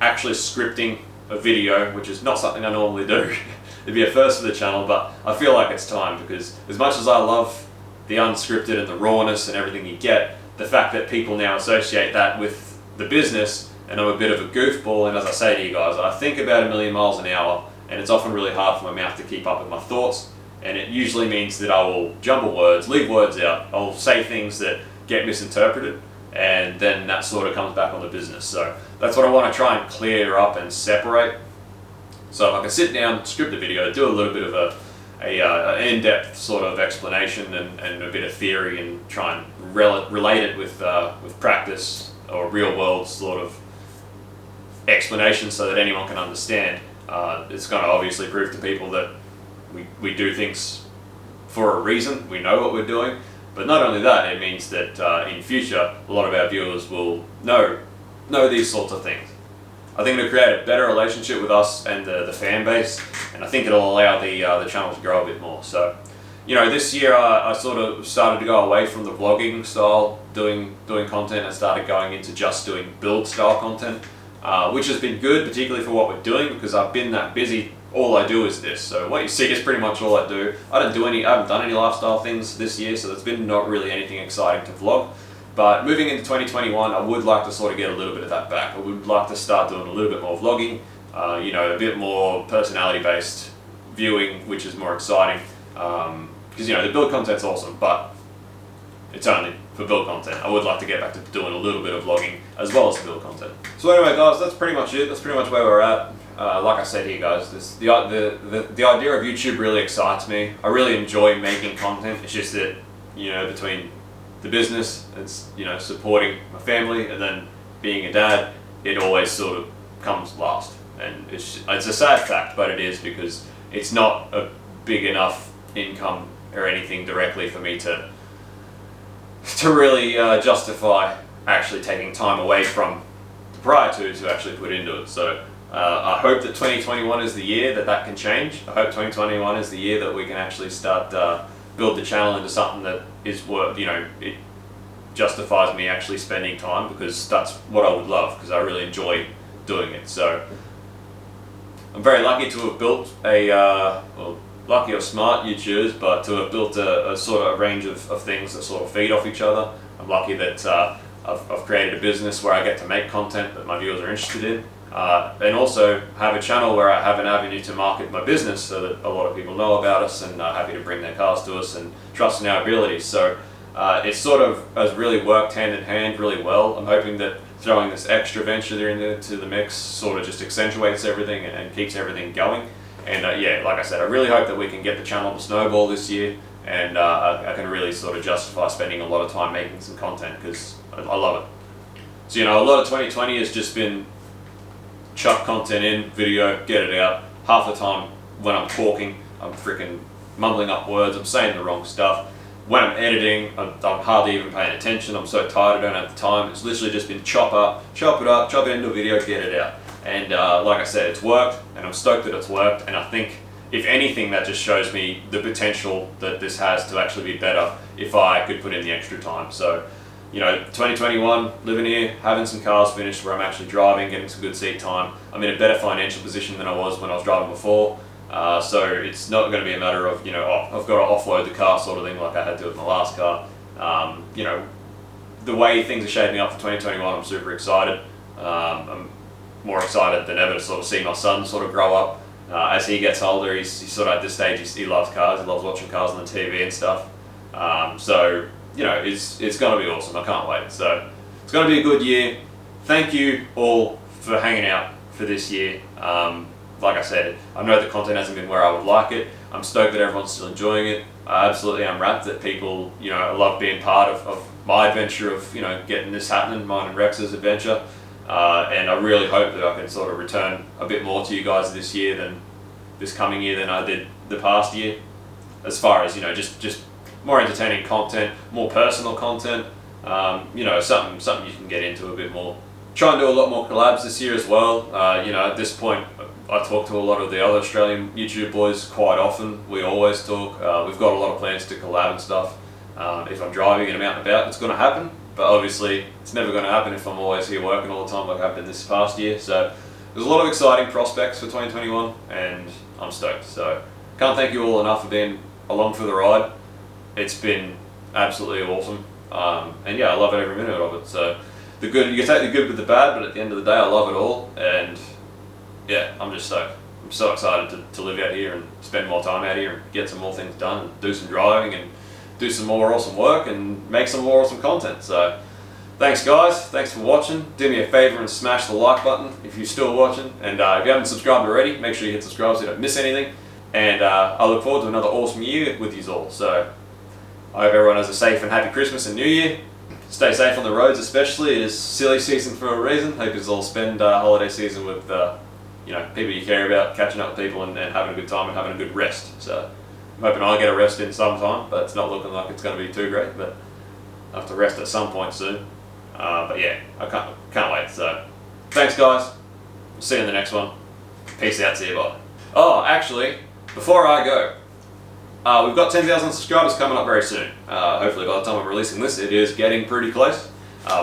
actually scripting a video, which is not something I normally do. It'd be a first for the channel, but I feel like it's time, because as much as I love the unscripted and the rawness and everything you get, the fact that people now associate that with the business, and I'm a bit of a goofball, and as I say to you guys, I think about 1,000,000 miles an hour, and it's often really hard for my mouth to keep up with my thoughts, and it usually means that I will jumble words, leave words out, I'll say things that get misinterpreted, and then that sort of comes back on the business. So that's what I want to try and clear up and separate. So if I can sit down, script a video, do a little bit of an in-depth sort of explanation and a bit of theory, and try and relate it with practice or real world sort of explanation so that anyone can understand. It's going to obviously prove to people that we do things for a reason, we know what we're doing, but not only that, it means that in future a lot of our viewers will know these sorts of things. I think it'll create a better relationship with us and the fan base, and I think it'll allow the channel to grow a bit more. So, you know, this year I sort of started to go away from the vlogging style, doing content, and started going into just doing build style content, which has been good, particularly for what we're doing, because I've been that busy. All I do is this. So what you see is pretty much all I do. I haven't done any lifestyle things this year, so there's been not really anything exciting to vlog. But moving into 2021, I would like to sort of get a little bit of that back. I would like to start doing a little bit more vlogging, you know, a bit more personality-based viewing, which is more exciting. Because, you know, the build content's awesome, but it's only for build content. I would like to get back to doing a little bit of vlogging as well as the build content. So anyway, guys, that's pretty much it. That's pretty much where we're at. Like I said to you guys, the idea of YouTube really excites me. I really enjoy making content. It's just that, you know, between the business, it's, you know, supporting my family, and then being a dad, it always sort of comes last. And it's a sad fact, but it is, because it's not a big enough income or anything directly for me to really justify actually taking time away from the prior two to actually put into it. So I hope that 2021 is the year that can change. I hope 2021 is the year that we can actually start build the channel into something that is worth, you know, it justifies me actually spending time, because that's what I would love, because I really enjoy doing it. So I'm very lucky to have built well, lucky or smart YouTubers, but to have built a sort of range of things that sort of feed off each other. I'm lucky that I've created a business where I get to make content that my viewers are interested in, and also have a channel where I have an avenue to market my business so that a lot of people know about us and are happy to bring their cars to us and trust in our abilities. So it sort of has really worked hand in hand really well. I'm hoping that throwing this extra venture into the mix sort of just accentuates everything and keeps everything going. And yeah, like I said, I really hope that we can get the channel to snowball this year, and I can really sort of justify spending a lot of time making some content, because I love it. So, you know, a lot of 2020 has just been chuck content in, video, get it out. Half the time when I'm talking, I'm freaking mumbling up words, I'm saying the wrong stuff. When I'm editing, I'm hardly even paying attention. I'm so tired, I don't have the time. It's literally just been chop it into a video, get it out. And like I said, it's worked, and I'm stoked that it's worked. And I think, if anything, that just shows me the potential that this has to actually be better if I could put in the extra time. So, you know, 2021, living here, having some cars finished where I'm actually driving, getting some good seat time. I'm in a better financial position than I was when I was driving before. So it's not going to be a matter of, you know, oh, I've got to offload the car sort of thing like I had to with my last car. You know, the way things are shaping up for 2021, I'm super excited. I'm more excited than ever to sort of see my son sort of grow up. As he gets older, he's sort of at this stage, he loves cars, he loves watching cars on the TV and stuff. So, you know, it's going to be awesome. I can't wait. So it's going to be a good year. Thank you all for hanging out for this year. Like I said, I know the content hasn't been where I would like it. I'm stoked that everyone's still enjoying it. I absolutely am wrapped that people, you know, love being part of my adventure of, you know, getting this happening, mine and Rex's adventure. And I really hope that I can sort of return a bit more to you guys this year than this coming year than I did the past year. As far as, you know, just more entertaining content, more personal content, you know, something you can get into a bit more. Try and do a lot more collabs this year as well. You know, at this point, I talk to a lot of the other Australian YouTube boys quite often. We always talk. We've got a lot of plans to collab and stuff. If I'm driving and I'm out and about, it's going to happen. But obviously, it's never going to happen if I'm always here working all the time like I've been this past year. So there's a lot of exciting prospects for 2021, and I'm stoked. So can't thank you all enough for being along for the ride. It's been absolutely awesome. And yeah, I love every minute of it. So the good, you can take the good with the bad, but at the end of the day, I love it all. And yeah, I'm just stoked. I'm so excited to live out here and spend more time out here and get some more things done and do some driving and do some more awesome work and make some more awesome content. So thanks guys, thanks for watching. Do me a favor and smash the like button if you're still watching. And if you haven't subscribed already, make sure you hit subscribe so you don't miss anything. And I look forward to another awesome year with you all. So I hope everyone has a safe and happy Christmas and New Year. Stay safe on the roads especially. It is silly season for a reason. Hope you all spend holiday season with people you care about, catching up with people and having a good time and having a good rest. So I'm hoping I get a rest in some time, but it's not looking like it's going to be too great. But I have to rest at some point soon. But yeah, I can't wait. So thanks guys. We'll see you in the next one. Peace out. See you. Bye. Oh, actually, before I go, we've got 10,000 subscribers coming up very soon. Hopefully by the time I'm releasing this, it is getting pretty close.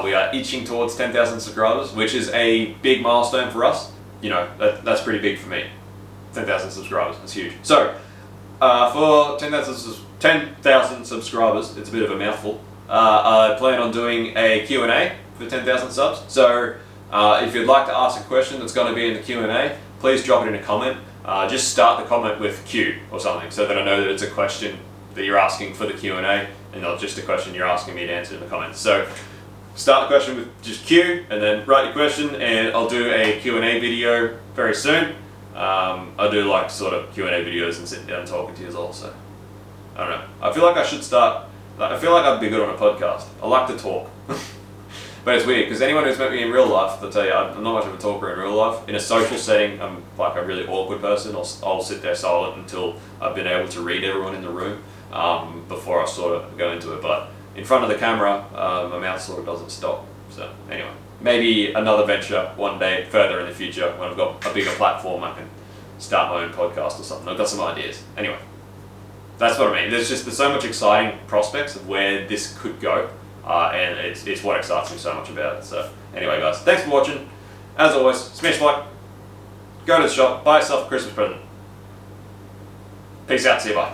We are itching towards 10,000 subscribers, which is a big milestone for us. You know, that's pretty big for me. 10,000 subscribers, that's huge. So, for 10,000 subscribers, it's a bit of a mouthful. I plan on doing a Q&A for 10,000 subs. So, if you'd like to ask a question that's going to be in the Q&A, please drop it in a comment. Just start the comment with Q or something so that I know that it's a question that you're asking for the Q&A and not just a question you're asking me to answer in the comments. So start the question with just Q and then write your question, and I'll do a Q&A video very soon. I do like sort of Q&A videos and sitting down and talking to you all, so I don't know. I feel like I should start, I feel like I'd be good on a podcast. I like to talk. But it's weird, because anyone who's met me in real life, they'll tell you I'm not much of a talker in real life. In a social setting, I'm like a really awkward person. I'll sit there silent until I've been able to read everyone in the room before I sort of go into it. But in front of the camera, my mouth sort of doesn't stop. So anyway, maybe another venture one day further in the future when I've got a bigger platform, I can start my own podcast or something. I've got some ideas. Anyway, that's what I mean. There's so much exciting prospects of where this could go. And it's what excites me so much about it. So anyway guys, thanks for watching. As always, smash like, go to the shop, buy yourself a Christmas present. Peace out, see you, bye.